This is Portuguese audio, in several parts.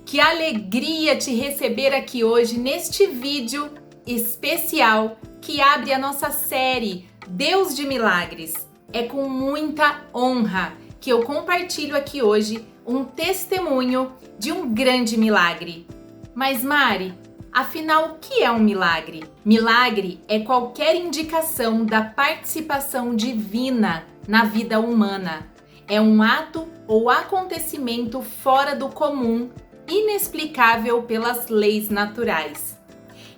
Que alegria te receber aqui hoje neste vídeo especial que abre a nossa série Deus de Milagres. É com muita honra que eu compartilho aqui hoje um testemunho de um grande milagre. Mas Mari, afinal, o que é um milagre? Milagre é qualquer indicação da participação divina na vida humana. É um ato ou acontecimento fora do comum, inexplicável pelas leis naturais.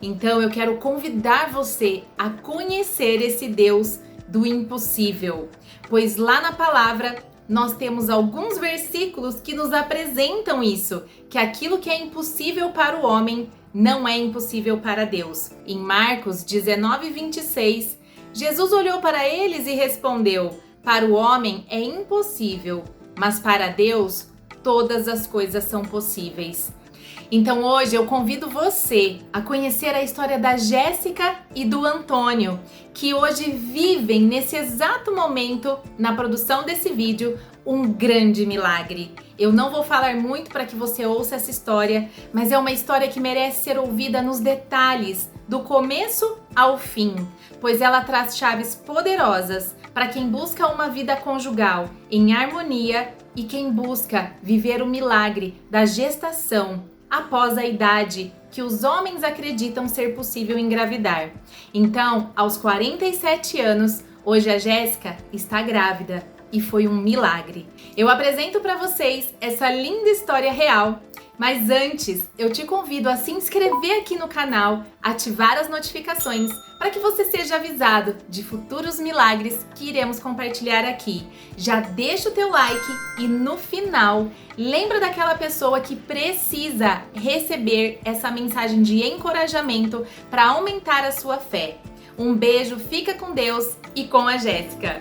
Então eu quero convidar você a conhecer esse Deus do impossível, pois lá na palavra nós temos alguns versículos que nos apresentam isso, que aquilo que é impossível para o homem não é impossível para Deus. Em Marcos 19:26, Jesus olhou para eles e respondeu: para o homem é impossível, mas para Deus todas as coisas são possíveis. Então hoje eu convido você a conhecer a história da Jéssica e do Antônio, que hoje vivem nesse exato momento, na produção desse vídeo, um grande milagre. Eu não vou falar muito para que você ouça essa história, mas é uma história que merece ser ouvida nos detalhes, do começo ao fim, pois ela traz chaves poderosas para quem busca uma vida conjugal em harmonia e quem busca viver o milagre da gestação após a idade que os homens acreditam ser possível engravidar. Então, aos 47 anos, hoje a Jéssica está grávida e foi um milagre. Eu apresento para vocês essa linda história real, mas antes eu te convido a se inscrever aqui no canal, ativar as notificações para que você seja avisado de futuros milagres que iremos compartilhar aqui. Já deixa o teu like e no final lembra daquela pessoa que precisa receber essa mensagem de encorajamento para aumentar a sua fé. Um beijo, fica com Deus e com a Jéssica.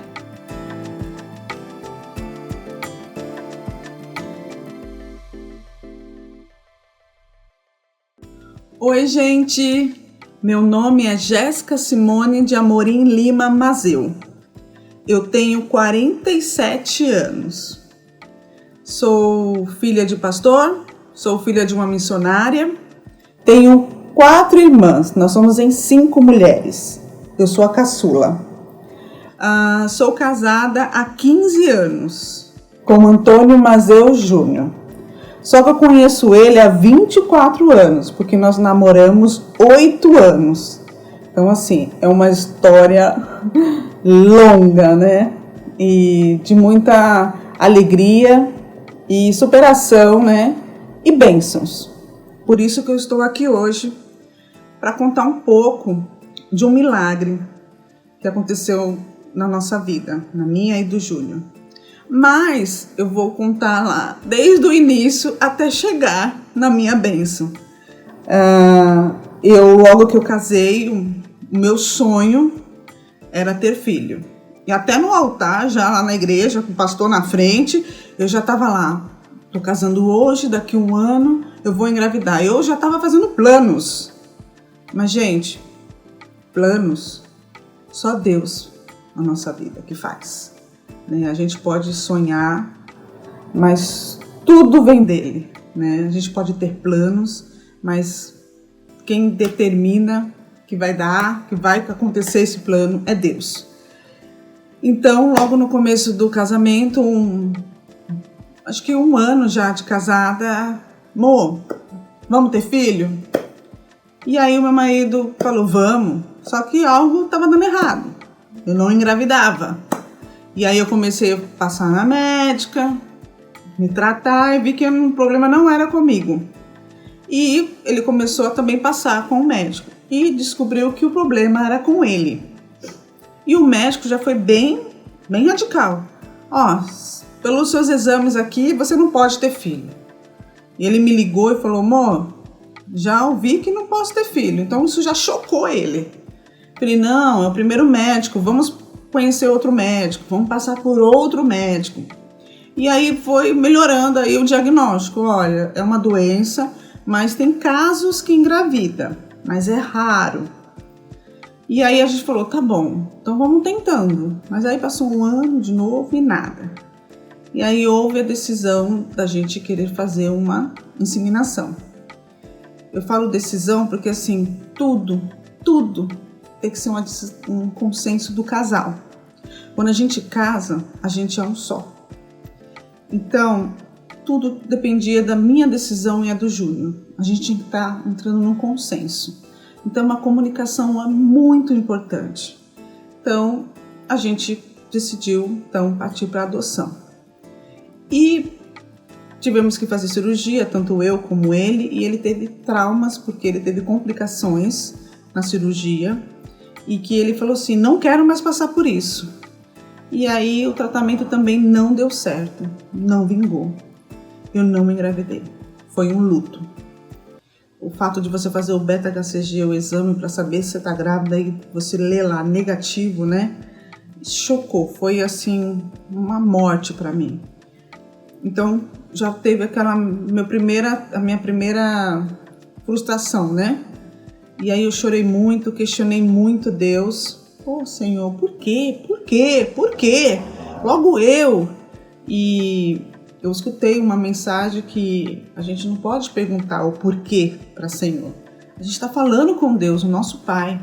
Oi, gente! Meu nome é Jéssica Simone de Amorim Lima Mazeu. Eu tenho 47 anos. Sou filha de pastor, sou filha de uma missionária. Tenho 4 irmãs, nós somos em 5 mulheres. Eu sou a caçula. Sou casada há 15 anos com Antônio Mazeu Júnior. Só que eu conheço ele há 24 anos, porque nós namoramos 8 anos. Então, assim, é uma história longa, né? E de muita alegria e superação, né? E bênçãos. Por isso que eu estou aqui hoje, para contar um pouco de um milagre que aconteceu na nossa vida, na minha e do Júnior. Mas eu vou contar lá desde o início até chegar na minha bênção. Logo que eu casei, o meu sonho era ter filho. E até no altar, já lá na igreja, com o pastor na frente, eu já estava lá. Estou casando hoje, daqui a 1 ano eu vou engravidar. Eu já estava fazendo planos. Mas, gente, planos, só Deus na nossa vida que faz. A gente pode sonhar, mas tudo vem dele, né? A gente pode ter planos, mas quem determina que vai dar, que vai acontecer esse plano é Deus. Então, logo no começo do casamento, acho que 1 ano já de casada, amor, vamos ter filho? E aí o meu marido falou, vamos, só que algo estava dando errado, eu não engravidava. E aí eu comecei a passar na médica, me tratar e vi que o problema não era comigo. E ele começou a também passar com o médico e descobriu que o problema era com ele. E o médico já foi bem radical. Pelos seus exames aqui, você não pode ter filho. E ele me ligou e falou, amor, já ouvi que não posso ter filho. Então isso já chocou ele. Falei, não, é o primeiro médico, vamos conhecer outro médico, vamos passar por outro médico. E aí foi melhorando aí o diagnóstico. Olha, é uma doença, mas tem casos que engravida, mas é raro. E aí a gente falou, tá bom, então vamos tentando. Mas aí passou 1 ano de novo e nada. E aí houve a decisão da gente querer fazer uma inseminação. Eu falo decisão porque assim, tudo tem que ser um consenso do casal. Quando a gente casa, a gente é um só. Então, tudo dependia da minha decisão e a do Júnior. A gente tinha que estar entrando num consenso. Então, a comunicação é muito importante. Então, a gente decidiu partir para a adoção. E tivemos que fazer cirurgia, tanto eu como ele, e ele teve traumas porque ele teve complicações na cirurgia e que ele falou assim, não quero mais passar por isso. E aí o tratamento também não deu certo, não vingou. Eu não engravidei, foi um luto. O fato de você fazer o beta-HCG, o exame para saber se você está grávida e você lê lá negativo, né? Chocou, foi assim uma morte para mim. Então já teve a minha primeira frustração, né? E aí eu chorei muito, questionei muito Deus. Oh, Senhor, por quê? Por quê? Por quê? Logo eu. E eu escutei uma mensagem que a gente não pode perguntar o porquê para o Senhor. A gente está falando com Deus, o nosso Pai.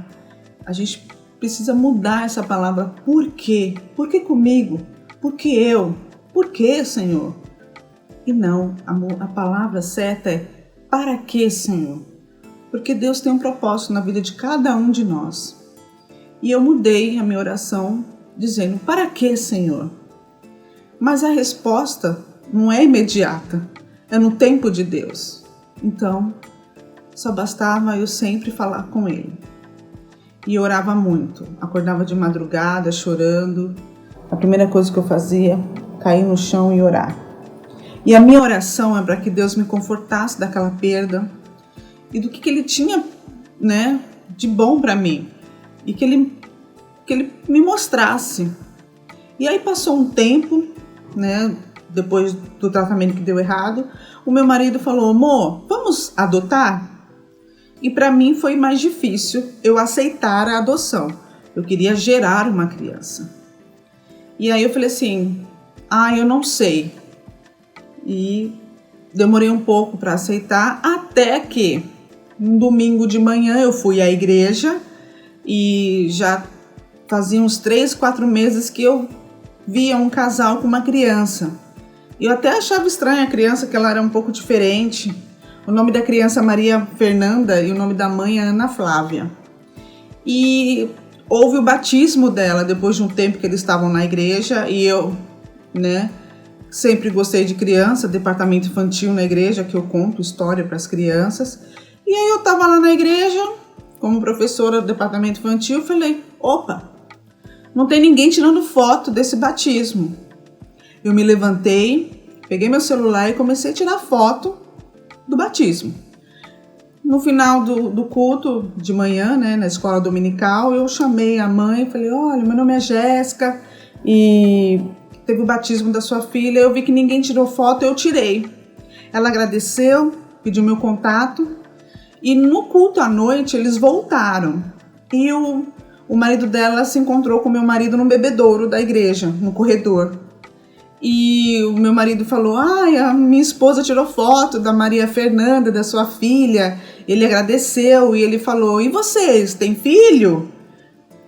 A gente precisa mudar essa palavra por quê? Por que comigo? Por que eu? Por que, Senhor? E não, a palavra certa é para que, Senhor? Porque Deus tem um propósito na vida de cada um de nós. E eu mudei a minha oração dizendo, para que, Senhor? Mas a resposta não é imediata, é no tempo de Deus. Então, só bastava eu sempre falar com Ele. E eu orava muito, acordava de madrugada chorando. A primeira coisa que eu fazia, cair no chão e orar. E a minha oração é para que Deus me confortasse daquela perda e do que Ele tinha, né, de bom para mim. E que ele me mostrasse. E aí passou um tempo, né, depois do tratamento que deu errado, o meu marido falou, amor, vamos adotar? E para mim foi mais difícil eu aceitar a adoção. Eu queria gerar uma criança. E aí eu falei assim, eu não sei. E demorei um pouco para aceitar, até que um domingo de manhã eu fui à igreja e já fazia uns 3, 4 meses que eu via um casal com uma criança. Eu até achava estranha a criança, que ela era um pouco diferente. O nome da criança é Maria Fernanda e o nome da mãe é Ana Flávia. E houve o batismo dela depois de um tempo que eles estavam na igreja e eu, né, sempre gostei de criança, departamento infantil na igreja, que eu conto história para as crianças. E aí eu estava lá na igreja, como professora do departamento infantil, falei, opa, não tem ninguém tirando foto desse batismo. Eu me levantei, peguei meu celular e comecei a tirar foto do batismo. No final do culto de manhã, né, na escola dominical, eu chamei a mãe e falei, olha, meu nome é Jéssica e teve o batismo da sua filha, eu vi que ninguém tirou foto, eu tirei. Ela agradeceu, pediu meu contato e no culto à noite eles voltaram. E o marido dela se encontrou com meu marido no bebedouro da igreja, no corredor. E o meu marido falou, a minha esposa tirou foto da Maria Fernanda, da sua filha. Ele agradeceu e ele falou, e vocês, têm filho?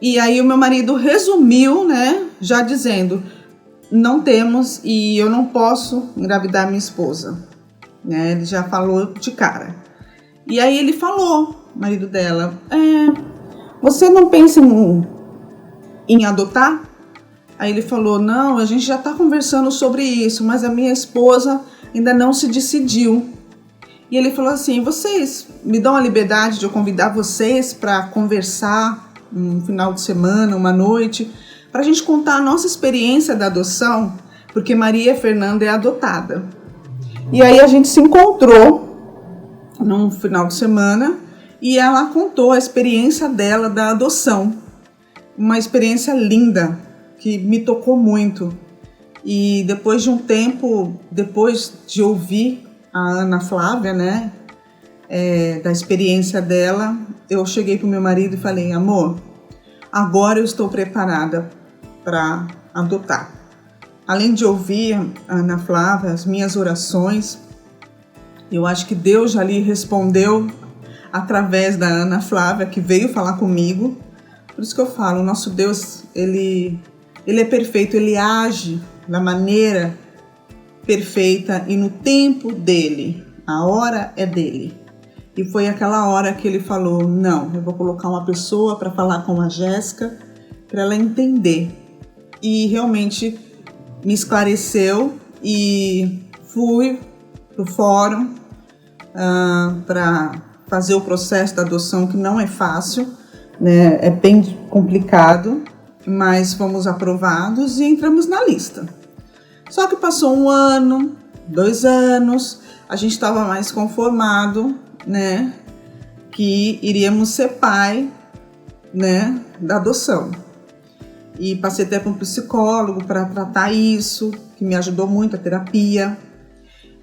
E aí o meu marido resumiu, né, já dizendo, não temos e eu não posso engravidar minha esposa. Né, ele já falou de cara. E aí ele falou, marido dela, você não pensa em adotar? Aí ele falou, não, a gente já está conversando sobre isso, mas a minha esposa ainda não se decidiu. E ele falou assim, vocês me dão a liberdade de eu convidar vocês para conversar um final de semana, uma noite, para a gente contar a nossa experiência da adoção, porque Maria Fernanda é adotada. E aí a gente se encontrou num final de semana e ela contou a experiência dela da adoção. Uma experiência linda, que me tocou muito. E depois de um tempo, depois de ouvir a Ana Flávia, né, da experiência dela, eu cheguei pro meu marido e falei, amor, agora eu estou preparada para adotar. além de ouvir a Ana Flávia, as minhas orações, eu acho que Deus já lhe respondeu através da Ana Flávia, que veio falar comigo. Por isso que eu falo, o nosso Deus, ele é perfeito, ele age da maneira perfeita e no tempo dele. A hora é dele. E foi aquela hora que ele falou, não, eu vou colocar uma pessoa para falar com a Jéssica, para ela entender. E realmente me esclareceu e fui para o fórum para fazer o processo da adoção, que não é fácil, né? É bem complicado, mas fomos aprovados e entramos na lista. Só que passou 1 ano, 2 anos, a gente estava mais conformado, né, que iríamos ser pai, né, da adoção. E passei até para um psicólogo para tratar isso, que me ajudou muito, a terapia.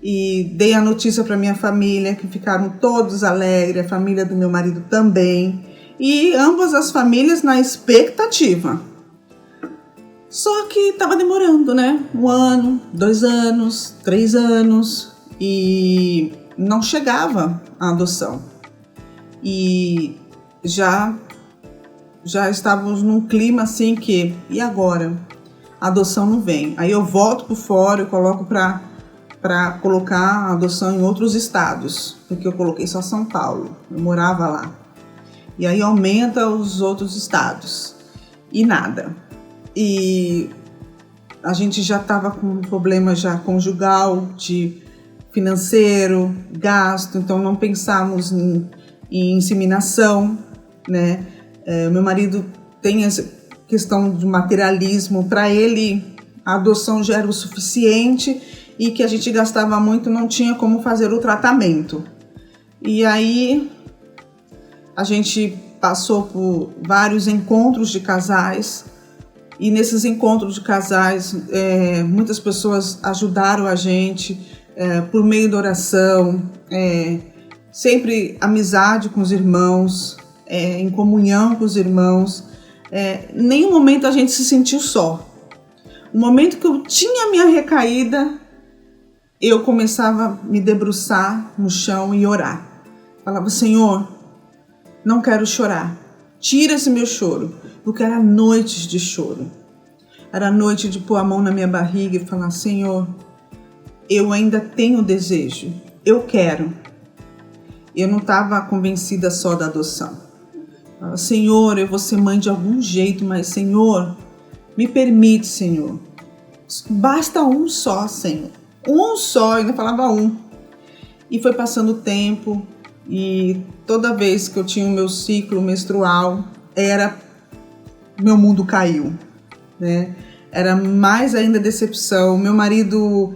E dei a notícia para minha família, que ficaram todos alegres, a família do meu marido também. E ambas as famílias na expectativa. Só que estava demorando, né? 1 ano, 2 anos, 3 anos e não chegava a adoção. E já estávamos num clima assim que, e agora? A adoção não vem. Aí eu volto pro fórum, eu coloco para colocar a adoção em outros estados, porque eu coloquei só São Paulo, eu morava lá. E aí aumenta os outros estados. E nada. E a gente já estava com um problema já conjugal, de financeiro, gasto, então não pensamos em inseminação, né? Meu marido tem essa questão de materialismo, para ele a adoção já era o suficiente e que a gente gastava muito, não tinha como fazer o tratamento. E aí a gente passou por vários encontros de casais. E nesses encontros de casais, muitas pessoas ajudaram a gente por meio da oração, sempre amizade com os irmãos, em comunhão com os irmãos. Nenhum momento a gente se sentiu só. O momento que eu tinha minha recaída, eu começava a me debruçar no chão e orar. Falava, Senhor, não quero chorar, tira esse meu choro. Porque era noites de choro. Era noite de pôr a mão na minha barriga e falar, Senhor, eu ainda tenho desejo, eu quero. Eu não estava convencida só da adoção. Falava, Senhor, eu vou ser mãe de algum jeito, mas Senhor, me permite, Senhor. Basta um só, Senhor. Um só, eu ainda falava um. E foi passando o tempo e toda vez que eu tinha o meu ciclo menstrual, meu mundo caiu, né? Era mais ainda decepção. Meu marido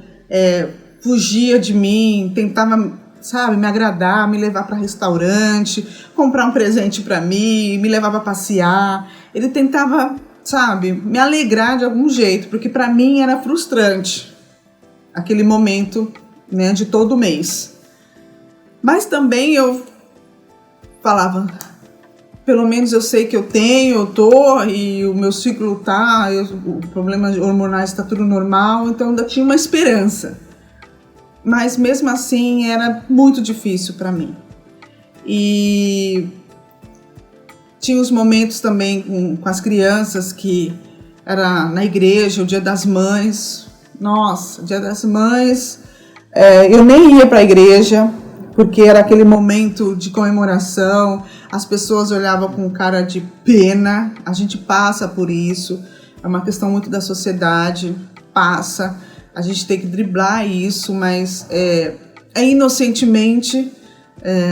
fugia de mim, tentava, sabe, me agradar, me levar para restaurante, comprar um presente para mim, me levar para passear. Ele tentava, sabe, me alegrar de algum jeito, porque para mim era frustrante aquele momento, né, de todo mês. Mas também eu falava, pelo menos eu sei que eu tô e o meu ciclo tá, o problema hormonais está tudo normal, então ainda tinha uma esperança. Mas mesmo assim era muito difícil para mim. E tinha os momentos também com as crianças que era na igreja, o Dia das Mães. Nossa, Dia das Mães, eu nem ia para a igreja, porque era aquele momento de comemoração, as pessoas olhavam com cara de pena, a gente passa por isso, é uma questão muito da sociedade, passa, a gente tem que driblar isso, mas inocentemente,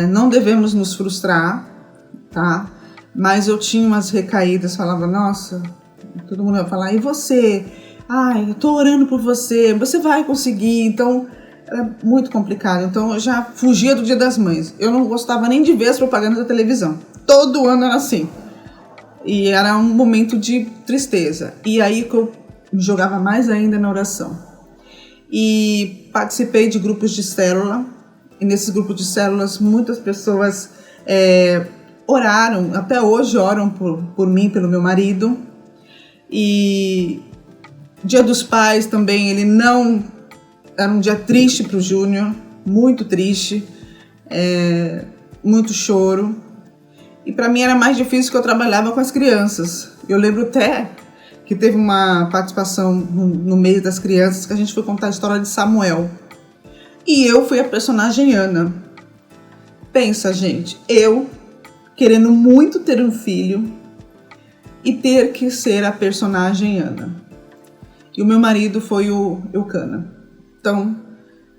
não devemos nos frustrar, tá? Mas eu tinha umas recaídas, falava, nossa, todo mundo ia falar, e você? Ai, eu tô orando por você, você vai conseguir, então era muito complicado. Então eu já fugia do Dia das Mães. Eu não gostava nem de ver as propagandas da televisão. Todo ano era assim. E era um momento de tristeza. E aí que eu me jogava mais ainda na oração. E participei de grupos de célula. E nesses grupos de células muitas pessoas oraram. Até hoje oram por mim, pelo meu marido. E Dia dos Pais também, ele não... Era um dia triste para o Júnior, muito triste, muito choro. E para mim era mais difícil que eu trabalhava com as crianças. Eu lembro até que teve uma participação no meio das crianças que a gente foi contar a história de Samuel. E eu fui a personagem Ana. Pensa, gente, eu querendo muito ter um filho e ter que ser a personagem Ana. E o meu marido foi o Eucana. Então,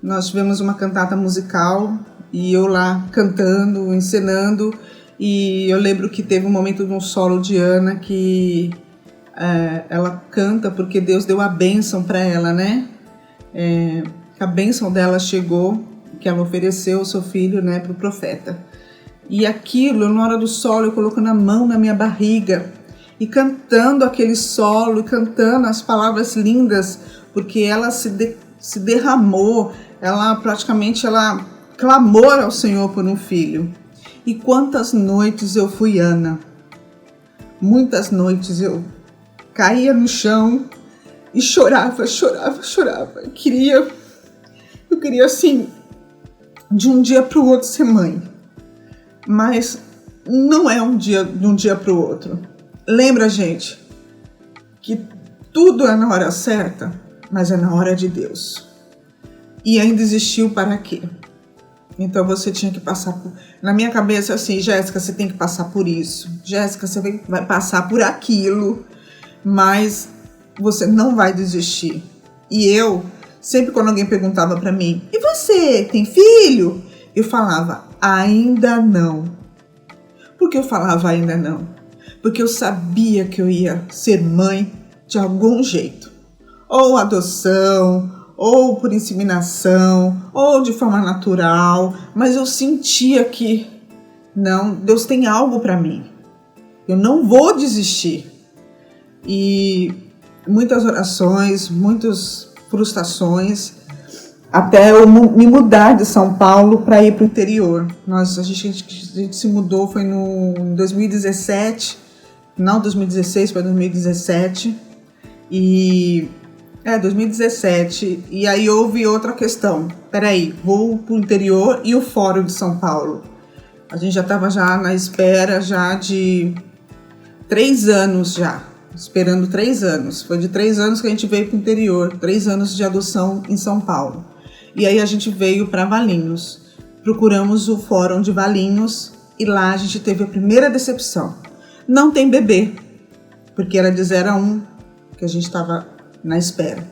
nós tivemos uma cantata musical e eu lá cantando, encenando. E eu lembro que teve um momento de um solo de Ana que ela canta porque Deus deu a bênção para ela, né? A bênção dela chegou, que ela ofereceu o seu filho, né, para o profeta. E aquilo, na hora do solo, eu colocando a mão na minha barriga e cantando aquele solo, e cantando as palavras lindas, porque ela se derramou, ela clamou ao Senhor por um filho. E quantas noites eu fui Ana. Muitas noites eu caía no chão e chorava. Eu queria assim, de um dia para o outro ser mãe. Mas não é de um dia para o outro. Lembra, gente, que tudo é na hora certa, mas é na hora de Deus. E ainda existiu para quê? Então você tinha que passar por... Na minha cabeça assim, Jéssica, você tem que passar por isso. Jéssica, você vai passar por aquilo, mas você não vai desistir. E eu, sempre quando alguém perguntava para mim, e você, tem filho? Eu falava, ainda não. Por que eu falava ainda não? Porque eu sabia que eu ia ser mãe de algum jeito. Ou adoção, ou por inseminação, ou de forma natural, mas eu sentia que não, Deus tem algo para mim. Eu não vou desistir. E muitas orações, muitas frustrações, até eu me mudar de São Paulo para ir para o interior. A gente se mudou, foi em 2017, final de 2016 para 2017, e 2017, e aí houve outra questão. Peraí, vou pro interior e o Fórum de São Paulo. A gente já estava na espera já de 3 anos já, esperando 3 anos. Foi de 3 anos que a gente veio pro interior, 3 anos de adoção em São Paulo. E aí a gente veio para Valinhos, procuramos o Fórum de Valinhos e lá a gente teve a primeira decepção. Não tem bebê, porque era de 0 a 1 que a gente estava na espera.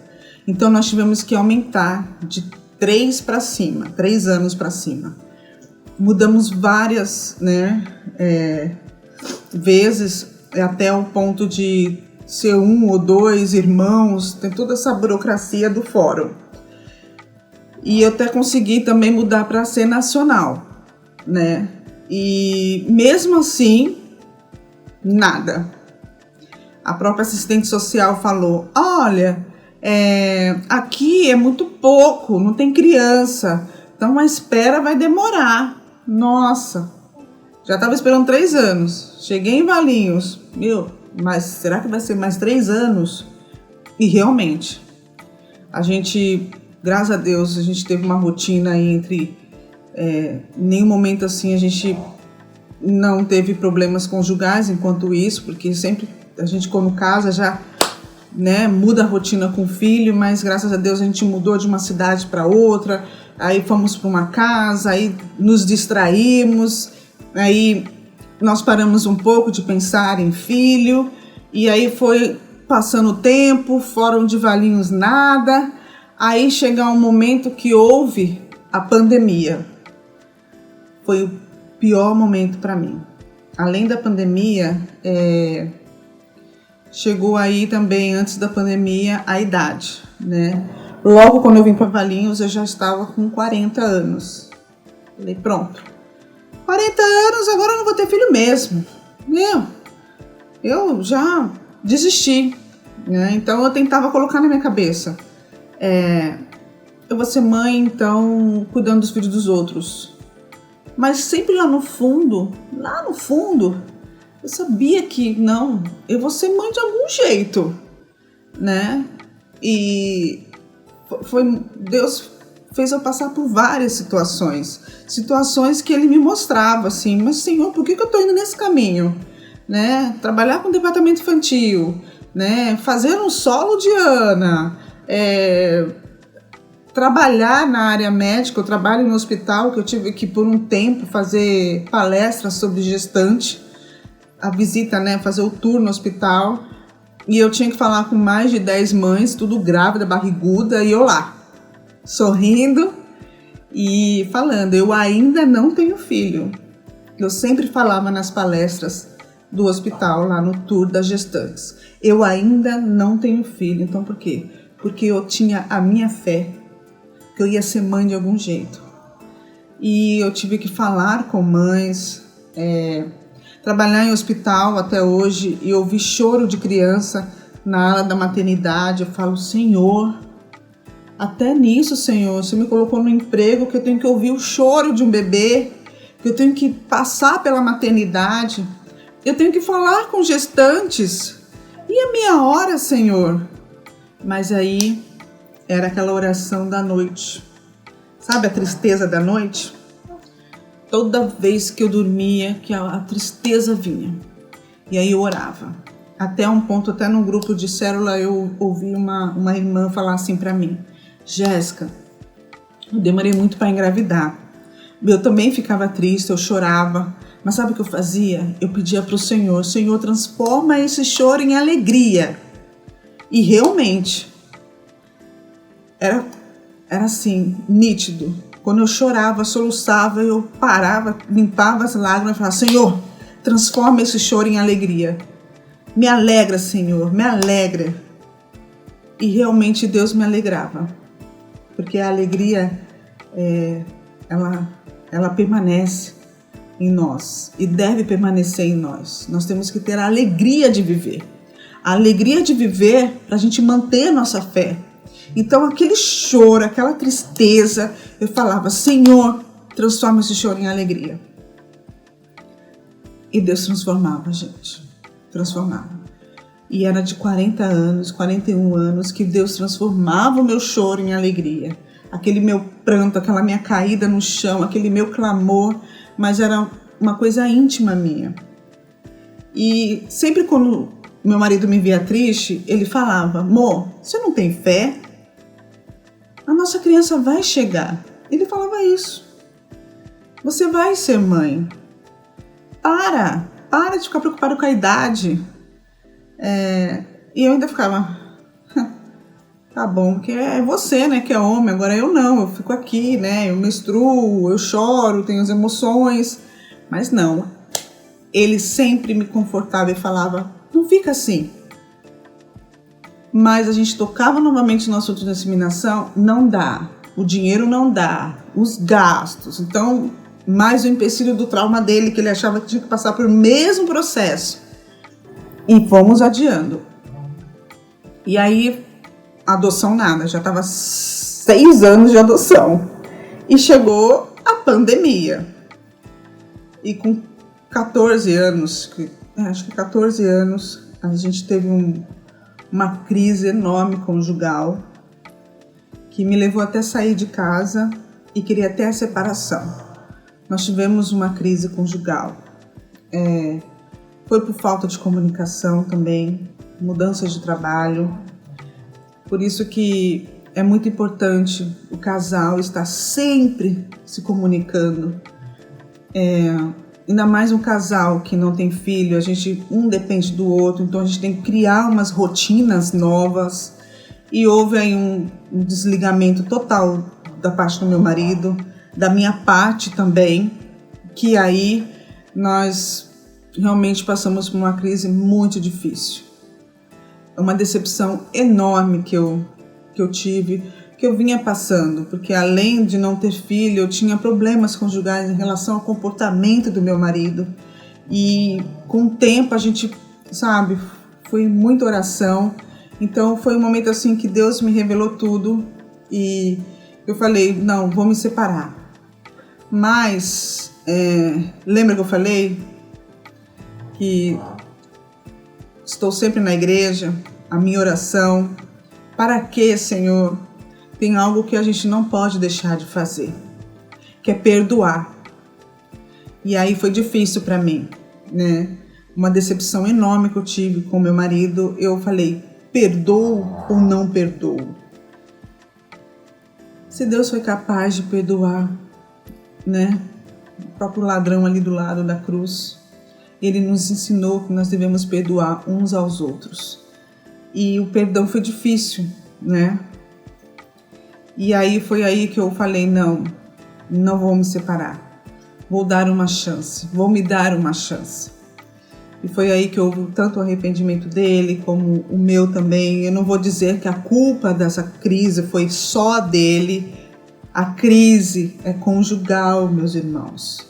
Então nós tivemos que aumentar de 3 para cima, 3 anos para cima. Mudamos várias, vezes, até o ponto de ser 1 ou 2 irmãos, tem toda essa burocracia do fórum. E eu até consegui também mudar para ser nacional, né? E mesmo assim, nada. A própria assistente social falou, olha, aqui é muito pouco, não tem criança, então a espera vai demorar. Nossa, já estava esperando 3 anos, cheguei em Valinhos, mas será que vai ser mais 3 anos? E realmente, a gente, graças a Deus, a gente teve uma rotina aí entre, em nenhum momento assim a gente não teve problemas conjugais enquanto isso, porque sempre a gente quando casa já muda a rotina com o filho, mas graças a Deus a gente mudou de uma cidade para outra, aí fomos para uma casa, aí nos distraímos, aí nós paramos um pouco de pensar em filho, e aí foi passando o tempo, Fórum de Valinhos nada, aí chega um momento que houve a pandemia. Foi o pior momento para mim. Além da pandemia, chegou aí também, antes da pandemia, a idade, né? Logo quando eu vim para Valinhos, eu já estava com 40 anos. Falei, pronto. 40 anos, agora eu não vou ter filho mesmo. Eu já desisti, né? Então eu tentava colocar na minha cabeça. Eu vou ser mãe, então, cuidando dos filhos dos outros. Mas sempre lá no fundo, eu sabia que não, eu vou ser mãe de algum jeito, né? E Deus fez eu passar por várias situações que ele me mostrava assim, mas Senhor, por que eu estou indo nesse caminho? Né? Trabalhar com departamento infantil, né? Fazer um solo de Ana, trabalhar na área médica. Eu trabalho no hospital, que eu tive que por um tempo fazer palestras sobre gestante, a visita, né? Fazer o tour no hospital, e eu tinha que falar com mais de 10 mães, tudo grávida, barriguda, e eu lá, sorrindo e falando, eu ainda não tenho filho. Eu sempre falava nas palestras do hospital, lá no tour das gestantes, eu ainda não tenho filho. Então por quê? Porque eu tinha a minha fé, que eu ia ser mãe de algum jeito. E eu tive que falar com mães, trabalhar em hospital até hoje, e ouvir choro de criança na ala da maternidade. Eu falo, Senhor, até nisso, Senhor, você me colocou no emprego que eu tenho que ouvir o choro de um bebê, que eu tenho que passar pela maternidade, eu tenho que falar com gestantes. E a minha hora, Senhor? Mas aí era aquela oração da noite. Sabe a tristeza da noite? Toda vez que eu dormia, que a tristeza vinha. E aí eu orava. Até um ponto, até no grupo de célula, eu ouvi uma irmã falar assim pra mim, Jéssica, eu demorei muito para engravidar. Eu também ficava triste, eu chorava. Mas sabe o que eu fazia? Eu pedia pro Senhor, Senhor, transforma esse choro em alegria. E realmente, era assim, nítido. Quando eu chorava, soluçava, eu parava, limpava as lágrimas e falava, Senhor, transforma esse choro em alegria. Me alegra, Senhor, me alegra. E realmente Deus me alegrava. Porque a alegria, ela permanece em nós e deve permanecer em nós. Nós temos que ter a alegria de viver. A alegria de viver para a gente manter a nossa fé. Então aquele choro, aquela tristeza, eu falava, Senhor, transforma esse choro em alegria. E Deus transformava, gente. Transformava. E era de 40 anos, 41 anos que Deus transformava o meu choro em alegria. Aquele meu pranto, aquela minha caída no chão, aquele meu clamor, mas era uma coisa íntima minha. E sempre quando meu marido me via triste, ele falava, amor, você não tem fé? A nossa criança vai chegar. Ele falava isso. Você vai ser mãe. Para de ficar preocupado com a idade. E eu ainda ficava, tá bom, que é você, né, que é homem, agora eu não, eu fico aqui, né, eu menstruo, eu choro, tenho as emoções, mas não. Ele sempre me confortava e falava, não fica assim. Mas a gente tocava novamente no assunto da inseminação, não dá, o dinheiro não dá, os gastos, então, mais o empecilho do trauma dele, que ele achava que tinha que passar pelo mesmo processo. E fomos adiando. E aí, adoção nada, já estava 6 anos de adoção. E chegou a pandemia. E com 14 anos, acho que 14 anos, a gente teve uma crise enorme conjugal, que me levou até sair de casa e queria até a separação. Nós tivemos uma crise conjugal. Foi por falta de comunicação também, mudanças de trabalho. Por isso que é muito importante o casal estar sempre se comunicando. Ainda mais um casal que não tem filho, um depende do outro, então a gente tem que criar umas rotinas novas. E houve aí um desligamento total da parte do meu marido, da minha parte também, que aí nós realmente passamos por uma crise muito difícil. É uma decepção enorme que eu tive, que eu vinha passando, porque além de não ter filho, eu tinha problemas conjugais em relação ao comportamento do meu marido. E com o tempo a gente, sabe, foi muita oração. Então foi um momento assim que Deus me revelou tudo e eu falei, não, vou me separar. Mas, lembra que eu falei que estou sempre na igreja, a minha oração, para quê, Senhor? Tem algo que a gente não pode deixar de fazer, que é perdoar. E aí foi difícil para mim, né? Uma decepção enorme que eu tive com meu marido. Eu falei, perdoo ou não perdoo? Se Deus foi capaz de perdoar, né? O próprio ladrão ali do lado da cruz, ele nos ensinou que nós devemos perdoar uns aos outros. E o perdão foi difícil, né? E aí foi aí que eu falei, não vou me separar. Vou dar uma chance, vou me dar uma chance. E foi aí que houve tanto o arrependimento dele como o meu também. Eu não vou dizer que a culpa dessa crise foi só dele. A crise é conjugal, meus irmãos.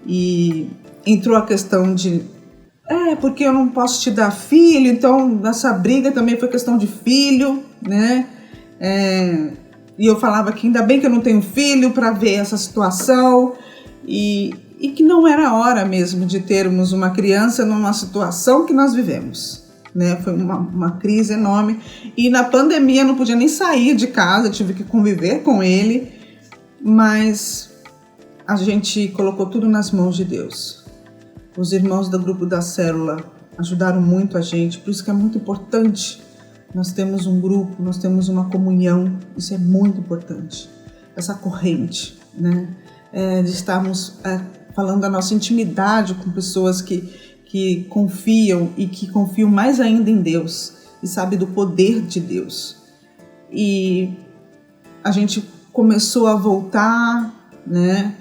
E entrou a questão de, porque eu não posso te dar filho, então essa briga também foi questão de filho, né? E eu falava que ainda bem que eu não tenho filho para ver essa situação e que não era hora mesmo de termos uma criança numa situação que nós vivemos, né? Foi uma crise enorme e na pandemia eu não podia nem sair de casa, tive que conviver com ele, mas a gente colocou tudo nas mãos de Deus. Os irmãos do grupo da célula ajudaram muito a gente, por isso que é muito importante. Nós temos um grupo, nós temos uma comunhão, isso é muito importante. Essa corrente, né? De estarmos falando da nossa intimidade com pessoas que confiam e que confiam mais ainda em Deus e sabem do poder de Deus. E a gente começou a voltar, né?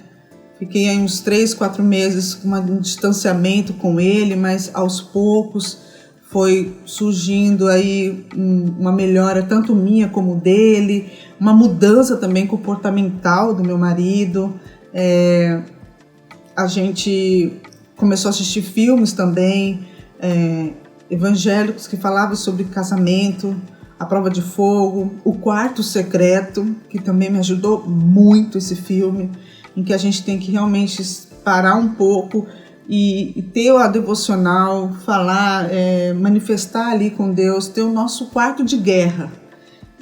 Fiquei aí uns 3, 4 meses com um distanciamento com ele, mas aos poucos foi surgindo aí uma melhora tanto minha como dele, uma mudança também comportamental do meu marido. A gente começou a assistir filmes também, evangélicos que falavam sobre casamento, A Prova de Fogo, O Quarto Secreto, que também me ajudou muito esse filme, em que a gente tem que realmente parar um pouco e ter a devocional, falar, manifestar ali com Deus, ter o nosso quarto de guerra.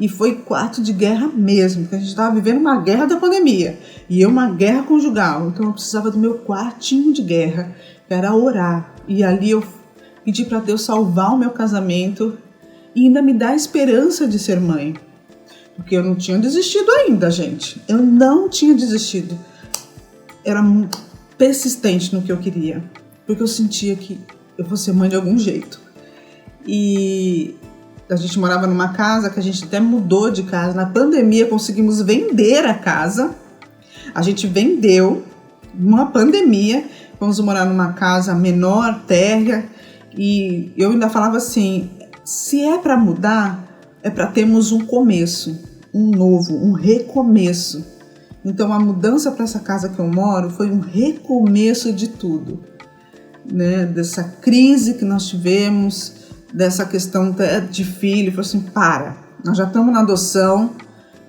E foi quarto de guerra mesmo, porque a gente estava vivendo uma guerra da pandemia, e eu uma guerra conjugal, então eu precisava do meu quartinho de guerra, era orar. E ali eu pedi para Deus salvar o meu casamento e ainda me dar a esperança de ser mãe. Porque eu não tinha desistido ainda, gente. Eu não tinha desistido. Era persistente no que eu queria, porque eu sentia que eu fosse ser mãe de algum jeito. E a gente morava numa casa que a gente até mudou de casa. Na pandemia conseguimos vender a casa. A gente vendeu numa pandemia. Fomos morar numa casa menor, térrea. E eu ainda falava assim, se é para mudar, é para termos um começo, um novo, um recomeço. Então a mudança para essa casa que eu moro foi um recomeço de tudo, né? Dessa crise que nós tivemos, dessa questão de filho. Falei assim, nós já estamos na adoção,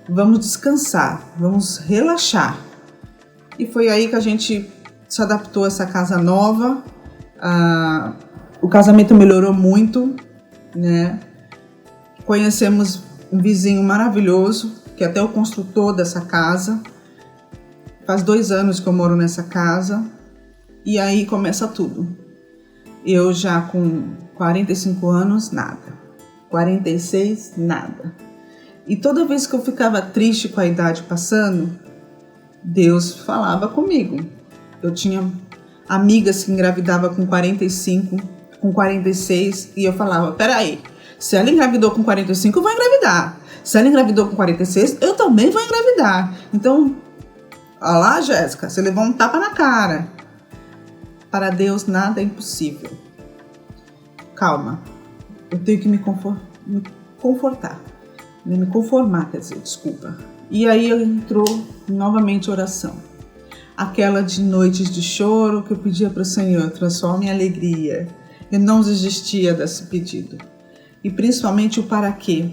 vamos descansar, vamos relaxar. E foi aí que a gente se adaptou a essa casa nova. O casamento melhorou muito, né? Conhecemos um vizinho maravilhoso, que é até o construtor dessa casa. Faz 2 anos que eu moro nessa casa e aí começa tudo. Eu já com 45 anos, nada. 46, nada. E toda vez que eu ficava triste com a idade passando, Deus falava comigo. Eu tinha amigas que engravidavam com 45, com 46 e eu falava, peraí, se ela engravidou com 45, eu vou engravidar. Se ela engravidou com 46, eu também vou engravidar. Então, olha lá, Jéssica, você levou um tapa na cara. Para Deus nada é impossível. Calma, eu tenho que me confortar. Me conformar, quer dizer, desculpa. E aí entrou novamente a oração. Aquela de noites de choro que eu pedia para o Senhor, transforme em alegria. Eu não desistia desse pedido. E principalmente o para quê.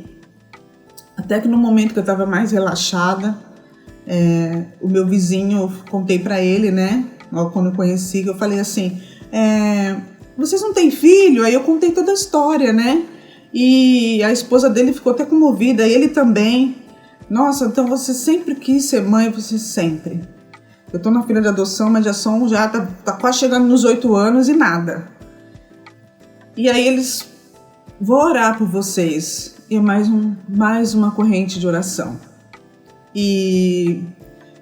Até que no momento que eu estava mais relaxada, o meu vizinho, eu contei para ele, né? Quando eu conheci, eu falei assim, vocês não têm filho? Aí eu contei toda a história, né? E a esposa dele ficou até comovida, ele também. Nossa, então você sempre quis ser mãe, você sempre. Eu tô na fila de adoção, mas já tá quase chegando nos 8 anos e nada. E aí eles, vou orar por vocês. E mais uma corrente de oração. E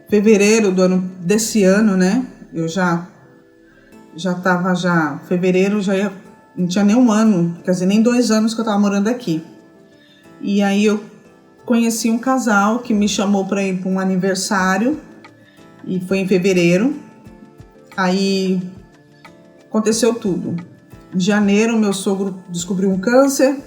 fevereiro desse ano, né? Eu já tava fevereiro não tinha nem um ano, quer dizer, nem 2 anos que eu tava morando aqui. E aí eu conheci um casal que me chamou para ir para um aniversário, e foi em fevereiro. Aí aconteceu tudo. Em janeiro, meu sogro descobriu um câncer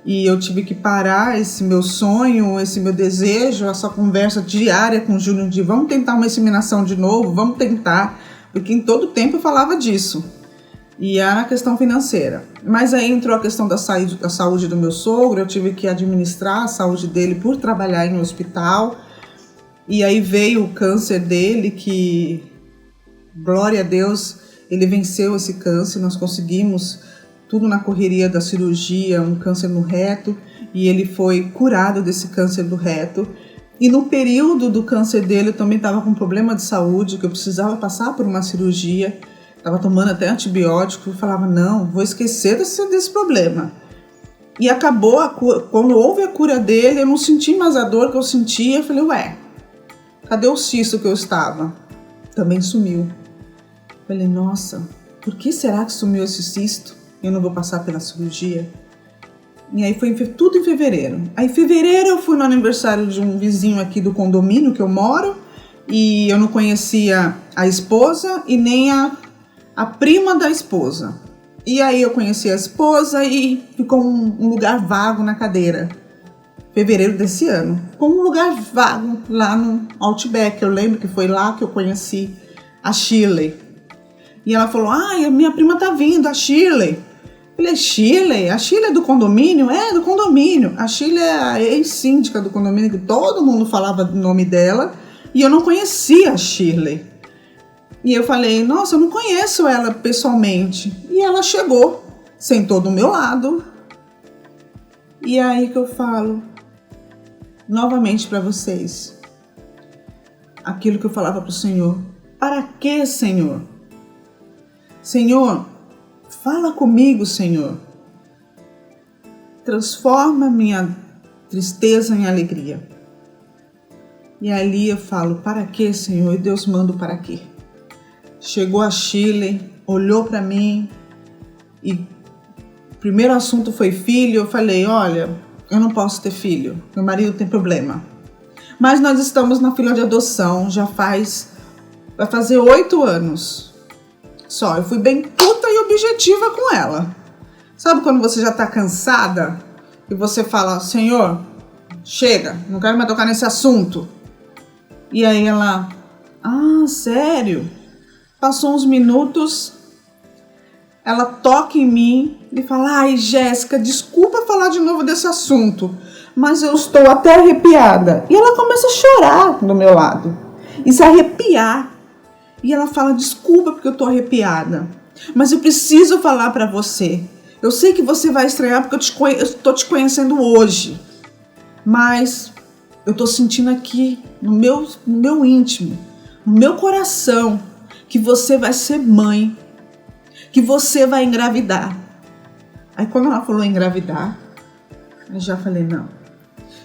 e eu tive que parar esse meu sonho, esse meu desejo, essa conversa diária com o Júnior de vamos tentar uma inseminação de novo, vamos tentar, porque em todo tempo eu falava disso. E era a questão financeira. Mas aí entrou a questão da saúde do meu sogro, eu tive que administrar a saúde dele por trabalhar em um hospital. E aí veio o câncer dele, que, glória a Deus, ele venceu esse câncer, nós conseguimos tudo na correria da cirurgia, um câncer no reto, e ele foi curado desse câncer do reto. E no período do câncer dele eu também estava com problema de saúde, que eu precisava passar por uma cirurgia. Estava tomando até antibiótico, eu falava, não, vou esquecer desse problema. E acabou a cura, quando houve a cura dele, eu não senti mais a dor que eu sentia, eu falei, ué, cadê o cisto que eu estava? Também sumiu. Falei, nossa, por que será que sumiu esse cisto? Eu não vou passar pela cirurgia? E aí foi tudo em fevereiro. Aí em fevereiro eu fui no aniversário de um vizinho aqui do condomínio que eu moro, e eu não conhecia a esposa e nem a prima da esposa. E aí eu conheci a esposa e ficou um lugar vago na cadeira. Fevereiro desse ano. Ficou um lugar vago lá no Outback. Eu lembro que foi lá que eu conheci a Shirley. E ela falou, a minha prima tá vindo, a Shirley. Eu falei, Shirley? A Shirley é do condomínio? É, do condomínio. A Shirley é a ex-síndica do condomínio, que todo mundo falava do nome dela. E eu não conhecia a Shirley. E eu falei, nossa, eu não conheço ela pessoalmente. E ela chegou, sentou do meu lado. E é aí que eu falo, novamente para vocês, aquilo que eu falava para o Senhor. Para que, Senhor? Senhor, fala comigo, Senhor. Transforma minha tristeza em alegria. E ali eu falo, para que, Senhor? E Deus manda o para quê. Chegou a Shirley, olhou para mim e o primeiro assunto foi filho. Eu falei, olha, eu não posso ter filho, meu marido tem problema. Mas nós estamos na fila de adoção, vai fazer 8 anos. Só, eu fui bem puta e objetiva com ela. Sabe quando você já tá cansada e você fala, Senhor, chega, não quero mais tocar nesse assunto. E aí ela, sério? Passou uns minutos, ela toca em mim e fala, ai, Jéssica, desculpa falar de novo desse assunto, mas eu estou até arrepiada. E ela começa a chorar do meu lado e se arrepiar. E ela fala, desculpa porque eu estou arrepiada, mas eu preciso falar para você. Eu sei que você vai estranhar porque eu estou te conhecendo hoje, mas eu estou sentindo aqui no meu íntimo, no meu coração, que você vai ser mãe, que você vai engravidar. Aí quando ela falou engravidar, eu já falei, não.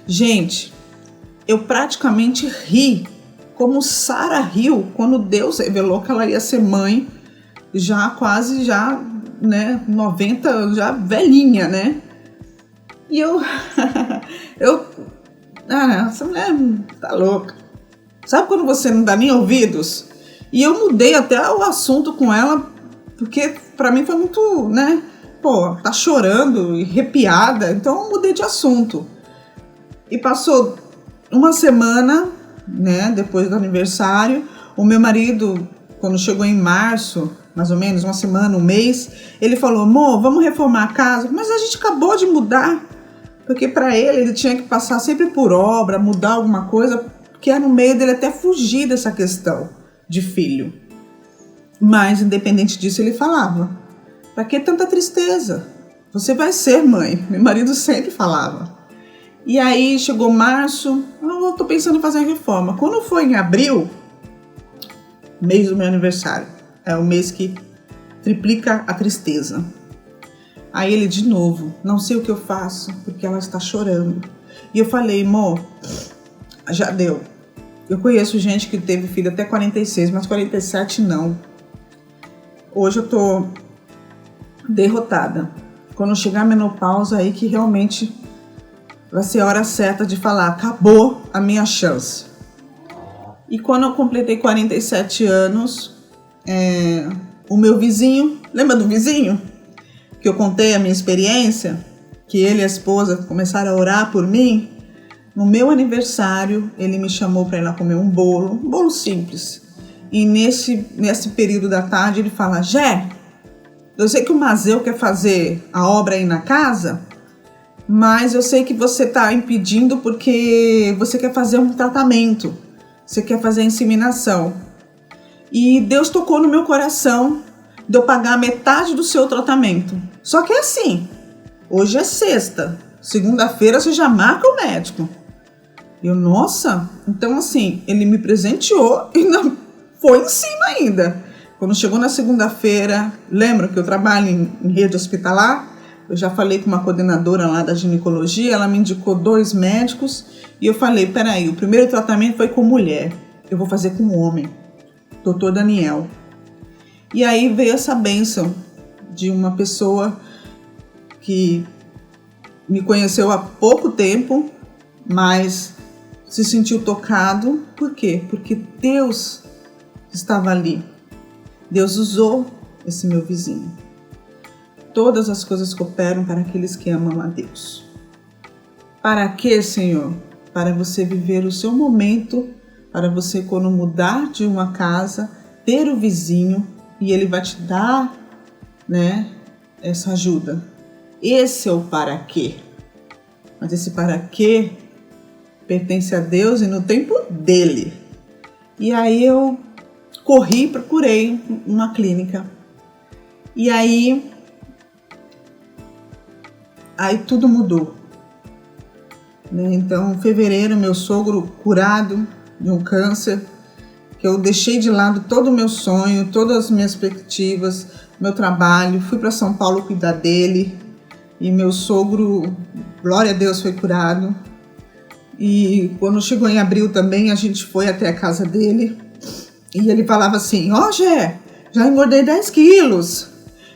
Gente, eu praticamente ri, como Sara riu quando Deus revelou que ela ia ser mãe, quase 90, já velhinha, né? E essa mulher tá louca. Sabe quando você não dá nem ouvidos? E eu mudei até o assunto com ela, porque pra mim foi muito, né? Pô, tá chorando e arrepiada, então eu mudei de assunto. E passou uma semana, né, depois do aniversário, o meu marido, quando chegou em março, mais ou menos, uma semana, um mês, ele falou, amor, vamos reformar a casa, mas a gente acabou de mudar, porque para ele tinha que passar sempre por obra, mudar alguma coisa, que era no meio dele até fugir dessa questão de filho. Mas independente disso ele falava, para que tanta tristeza? você vai ser mãe. Meu marido sempre falava. E aí chegou março, eu tô pensando em fazer a reforma. Quando foi em abril, mês do meu aniversário, é o mês que triplica a tristeza. Aí ele de novo, não sei o que eu faço, porque ela está chorando. E eu falei, amor, já deu. Eu conheço gente que teve filho até 46, mas 47 não. Hoje eu tô derrotada. Quando chegar a menopausa, aí que realmente vai ser a hora certa de falar, acabou a minha chance. E quando eu completei 47 anos, o meu vizinho, lembra do vizinho? Que eu contei a minha experiência, que ele e a esposa começaram a orar por mim. No meu aniversário, ele me chamou para ir lá comer um bolo simples. E nesse período da tarde, ele fala, Jé, eu sei que o Mazeu quer fazer a obra aí na casa, mas eu sei que você está impedindo porque você quer fazer um tratamento, você quer fazer a inseminação. E Deus tocou no meu coração de eu pagar metade do seu tratamento. Só que é assim, hoje é sexta, segunda-feira você já marca o médico. Eu, nossa, então assim, ele me presenteou e ainda foi em cima ainda. Quando chegou na segunda-feira, lembra que eu trabalho em rede hospitalar? Eu já falei com uma coordenadora lá da ginecologia, ela me indicou 2 médicos e eu falei, peraí, o primeiro tratamento foi com mulher, eu vou fazer com homem, Dr. Daniel. E aí veio essa bênção de uma pessoa que me conheceu há pouco tempo, mas se sentiu tocado. Por quê? Porque Deus estava ali. Deus usou esse meu vizinho. Todas as coisas cooperam para aqueles que amam a Deus. Para quê, Senhor? Para você viver o seu momento, para você, quando mudar de uma casa, ter o vizinho e ele vai te dar, né, essa ajuda. Esse é o para quê. Mas esse para quê pertence a Deus e no tempo dele. E aí eu corri, procurei uma clínica. E aí tudo mudou. Né? Então, em fevereiro, meu sogro curado de um câncer, que eu deixei de lado todo o meu sonho, todas as minhas perspectivas, meu trabalho, fui para São Paulo cuidar dele. E meu sogro, glória a Deus, foi curado. E quando chegou em abril também, a gente foi até a casa dele. E ele falava assim, ó, Gé, já engordei 10 quilos.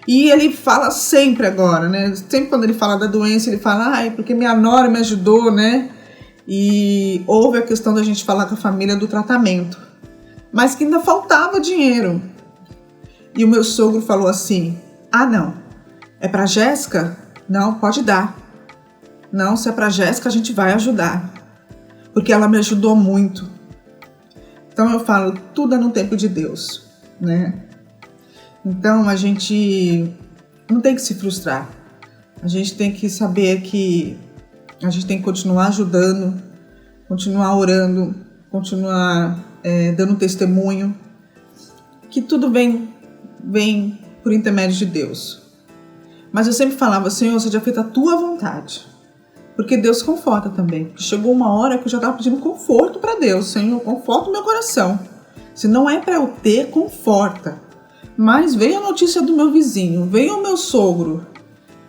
E ele fala sempre agora, né? Sempre quando ele fala da doença, ele fala, ai, porque minha nora me ajudou, né? E houve a questão da gente falar com a família do tratamento. Mas que ainda faltava dinheiro. E o meu sogro falou assim, ah, não, é pra Jéssica? Não, pode dar. Não, se é pra Jéssica, a gente vai ajudar. Porque ela me ajudou muito. Então eu falo, tudo é no tempo de Deus, né? Então a gente não tem que se frustrar. A gente tem que saber que a gente tem que continuar ajudando, continuar orando, continuar dando testemunho, que tudo vem por intermédio de Deus. Mas eu sempre falava, Senhor, seja feita a tua vontade. Porque Deus conforta também. Porque chegou uma hora que eu já estava pedindo conforto para Deus. Senhor, conforta o meu coração. Se não é para eu ter, conforta. Mas veio a notícia do meu vizinho, veio o meu sogro.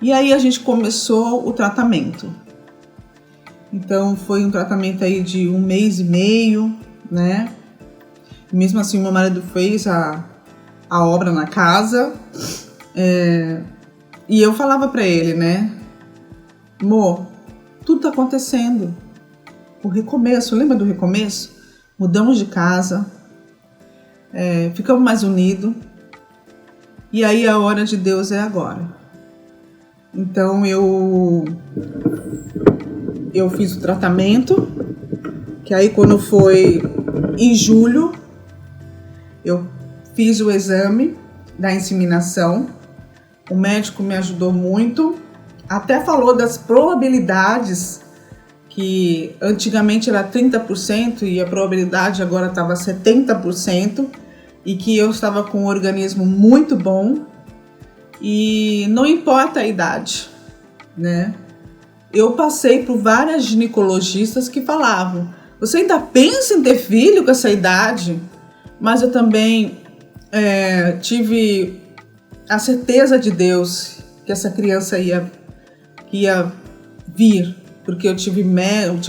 E aí a gente começou o tratamento. Então foi um tratamento aí de 1 mês e meio, né? Mesmo assim, meu marido fez a obra na casa. E eu falava para ele, né? Amor, tudo tá acontecendo. O recomeço, lembra do recomeço? Mudamos de casa, ficamos mais unidos. E aí a hora de Deus é agora. Então eu fiz o tratamento, que aí quando foi em julho, eu fiz o exame da inseminação. O médico me ajudou muito, até falou das probabilidades, que antigamente era 30% e a probabilidade agora estava 70%, e que eu estava com um organismo muito bom e não importa a idade, né? Eu passei por várias ginecologistas que falavam: você ainda pensa em ter filho com essa idade? Mas eu também tive a certeza de Deus que essa criança ia vir, porque eu tive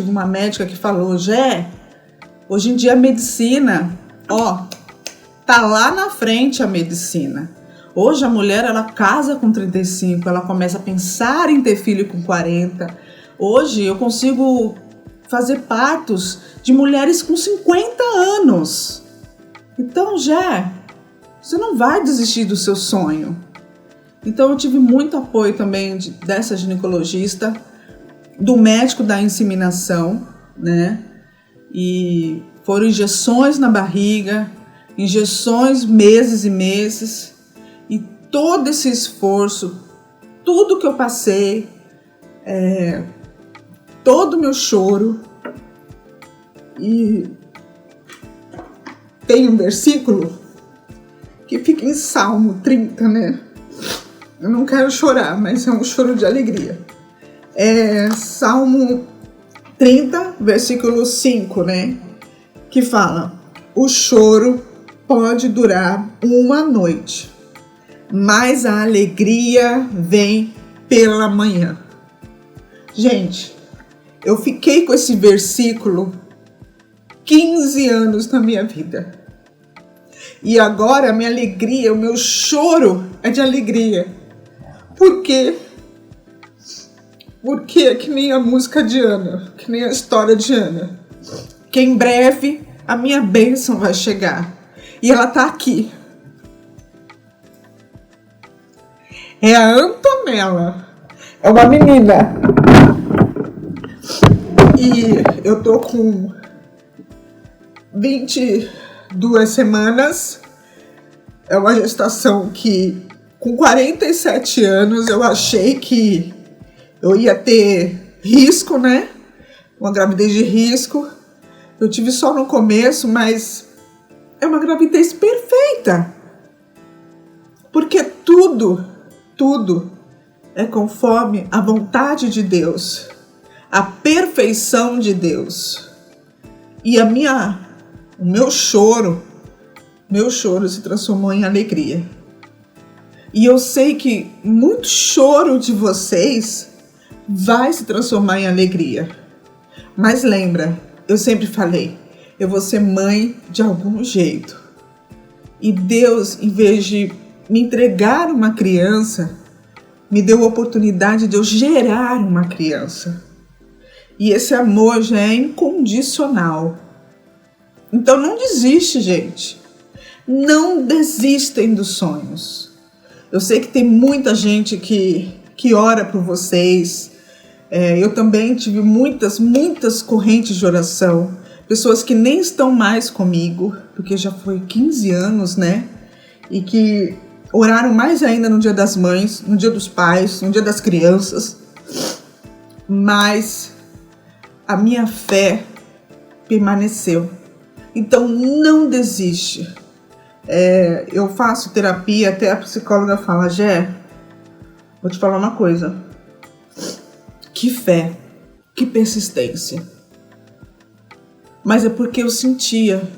uma médica que falou: Gé, hoje em dia a medicina, tá lá na frente a medicina. Hoje a mulher, ela casa com 35, ela começa a pensar em ter filho com 40. Hoje eu consigo fazer partos de mulheres com 50 anos. Então, Gé, você não vai desistir do seu sonho. Então eu tive muito apoio também dessa ginecologista, do médico da inseminação, né? E foram injeções na barriga, injeções meses e meses, e todo esse esforço, tudo que eu passei, todo o meu choro. E tem um versículo que fica em Salmo 30, né? Eu não quero chorar, mas é um choro de alegria. Salmo 30, versículo 5, né? Que fala: o choro pode durar uma noite, mas a alegria vem pela manhã. Gente, eu fiquei com esse versículo 15 anos na minha vida. E agora a minha alegria, o meu choro é de alegria. Por quê? Porque é que nem a música de Ana, que nem a história de Ana. Que em breve a minha bênção vai chegar. E ela tá aqui. É a Antonella. É uma menina. E eu tô com 22 semanas. É uma gestação que, com 47 anos, eu achei que eu ia ter risco, né? Uma gravidez de risco. Eu tive só no começo, mas é uma gravidez perfeita. Porque tudo é conforme a vontade de Deus, a perfeição de Deus. E o meu choro se transformou em alegria. E eu sei que muito choro de vocês vai se transformar em alegria. Mas lembra, eu sempre falei, eu vou ser mãe de algum jeito. E Deus, em vez de me entregar uma criança, me deu a oportunidade de eu gerar uma criança. E esse amor já é incondicional. Então não desiste, gente. Não desistem dos sonhos. Eu sei que tem muita gente que ora por vocês. Eu também tive muitas correntes de oração. Pessoas que nem estão mais comigo, porque já foi 15 anos, né? E que oraram mais ainda no Dia das Mães, no Dia dos Pais, no Dia das Crianças. Mas a minha fé permaneceu. Então não desiste. Eu faço terapia, até a psicóloga fala: Gé, vou te falar uma coisa. Que fé, que persistência. Mas é porque eu sentia,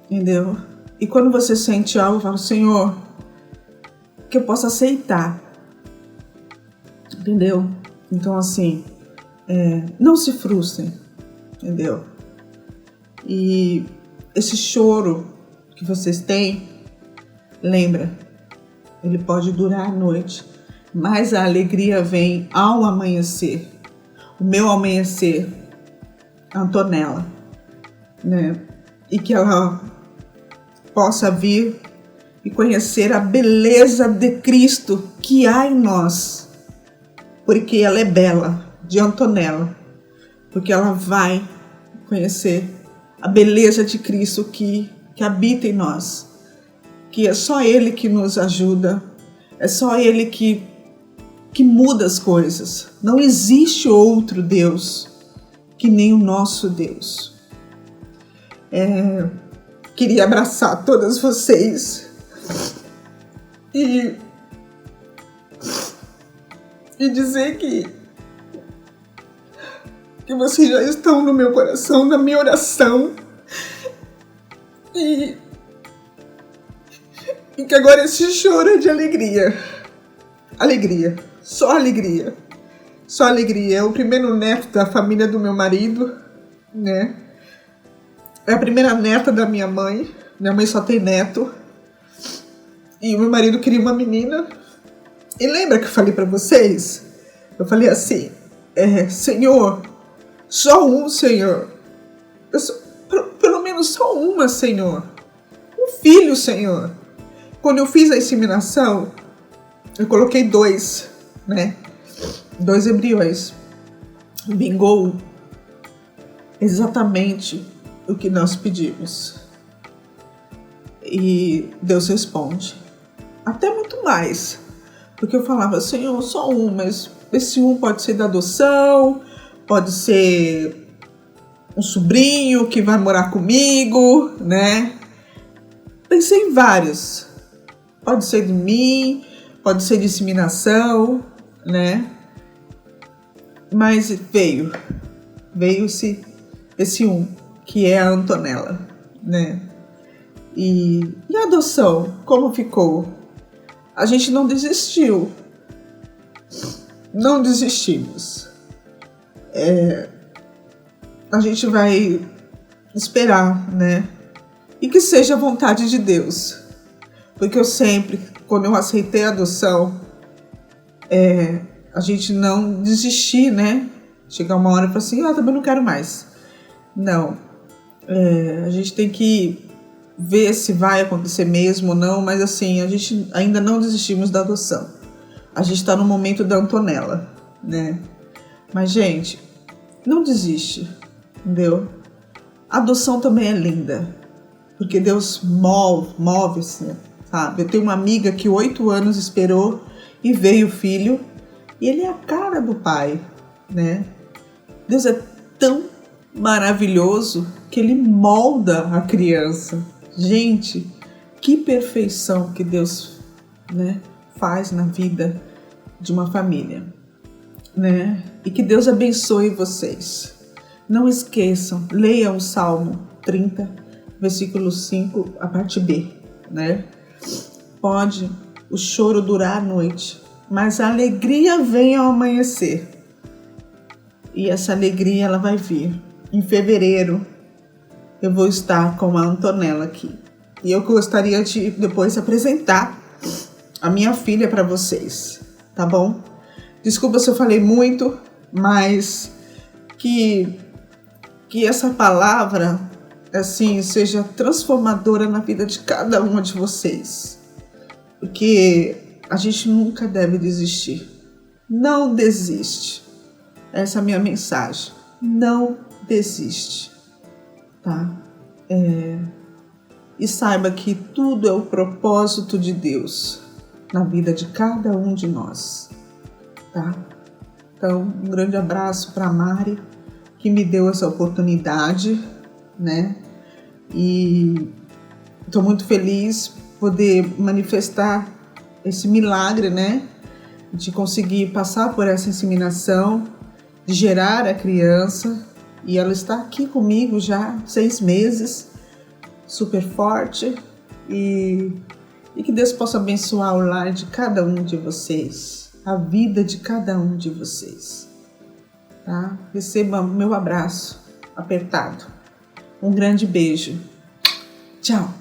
entendeu? E quando você sente algo, eu falo: Senhor, que eu possa aceitar. Entendeu? Então assim, não se frustrem, entendeu? E esse choro que vocês têm, lembra, ele pode durar a noite, mas a alegria vem ao amanhecer. O meu amanhecer, Antonella, né? E que ela possa vir e conhecer a beleza de Cristo que há em nós, porque ela é bela, de Antonella, porque ela vai conhecer a beleza de Cristo que habita em nós, que é só Ele que nos ajuda, é só Ele que muda as coisas. Não existe outro Deus que nem o nosso Deus. Queria abraçar todas vocês e e dizer que vocês já estão no meu coração, na minha oração. E que agora esse choro é de alegria. Alegria. Só alegria. Só alegria. É o primeiro neto da família do meu marido, né? É a primeira neta da minha mãe. Minha mãe só tem neto. E o meu marido queria uma menina. E lembra que eu falei pra vocês? Eu falei assim, Senhor, só um, Senhor. Pelo menos só uma, Senhor. Um filho, Senhor. Quando eu fiz a inseminação, eu coloquei 2, né? 2 embriões. Vingou exatamente o que nós pedimos. E Deus responde. Até muito mais. Porque eu falava, Senhor, só um, mas esse um pode ser da adoção, pode ser um sobrinho que vai morar comigo, né? Pensei em vários. Pode ser de mim, pode ser de inseminação, né? Mas veio esse um, que é a Antonella, né? E a adoção, como ficou? A gente não desistiu. Não desistimos. A gente vai esperar, né? E que seja a vontade de Deus. Porque eu sempre, quando eu aceitei a adoção, a gente não desistir, né? Chegar uma hora e falar assim, também não quero mais. Não. A gente tem que ver se vai acontecer mesmo ou não, mas assim, a gente ainda não desistimos da adoção. A gente está no momento da Antonella, né? Mas, gente, não desiste, entendeu? A adoção também é linda, porque Deus move-se, sabe? Eu tenho uma amiga que 8 anos esperou e veio o filho, e ele é a cara do pai, né? Deus é tão maravilhoso que ele molda a criança. Gente, que perfeição que Deus, né, faz na vida de uma família, né? E que Deus abençoe vocês. Não esqueçam, leiam o Salmo 30, versículo 5, a parte B, né? Pode o choro durar a noite, mas a alegria vem ao amanhecer. E essa alegria, ela vai vir. Em fevereiro, eu vou estar com a Antonella aqui. E eu gostaria de depois apresentar a minha filha para vocês, tá bom? Desculpa se eu falei muito, mas que essa palavra, assim, seja transformadora na vida de cada uma de vocês. Porque a gente nunca deve desistir. Não desiste. Essa é a minha mensagem. Não desiste. Tá? E saiba que tudo é o propósito de Deus na vida de cada um de nós, tá? Então, um grande abraço para a Mari, que me deu essa oportunidade, né? E estou muito feliz poder manifestar esse milagre, né? De conseguir passar por essa inseminação, de gerar a criança. E ela está aqui comigo já há 6 meses, super forte. E que Deus possa abençoar o lar de cada um de vocês, a vida de cada um de vocês. Tá? Receba meu abraço apertado. Um grande beijo. Tchau.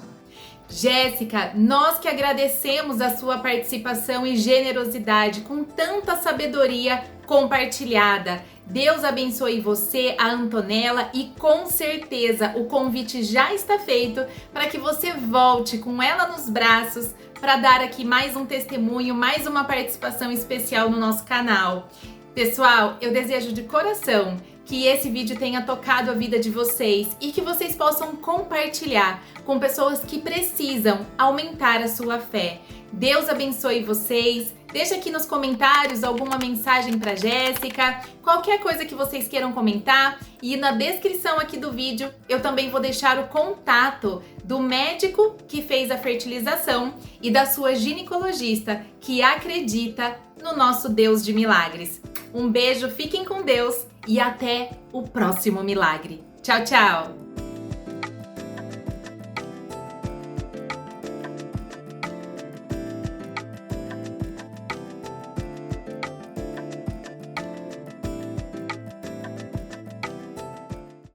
Jéssica, nós que agradecemos a sua participação e generosidade com tanta sabedoria compartilhada. Deus abençoe você, a Antonella, e com certeza o convite já está feito para que você volte com ela nos braços para dar aqui mais um testemunho, mais uma participação especial no nosso canal. Pessoal, eu desejo de coração que esse vídeo tenha tocado a vida de vocês e que vocês possam compartilhar com pessoas que precisam aumentar a sua fé. Deus abençoe vocês. Deixa aqui nos comentários alguma mensagem para Jéssica, qualquer coisa que vocês queiram comentar. E na descrição aqui do vídeo eu também vou deixar o contato do médico que fez a fertilização e da sua ginecologista que acredita no nosso Deus de milagres. Um beijo, fiquem com Deus e até o próximo milagre. Tchau, tchau!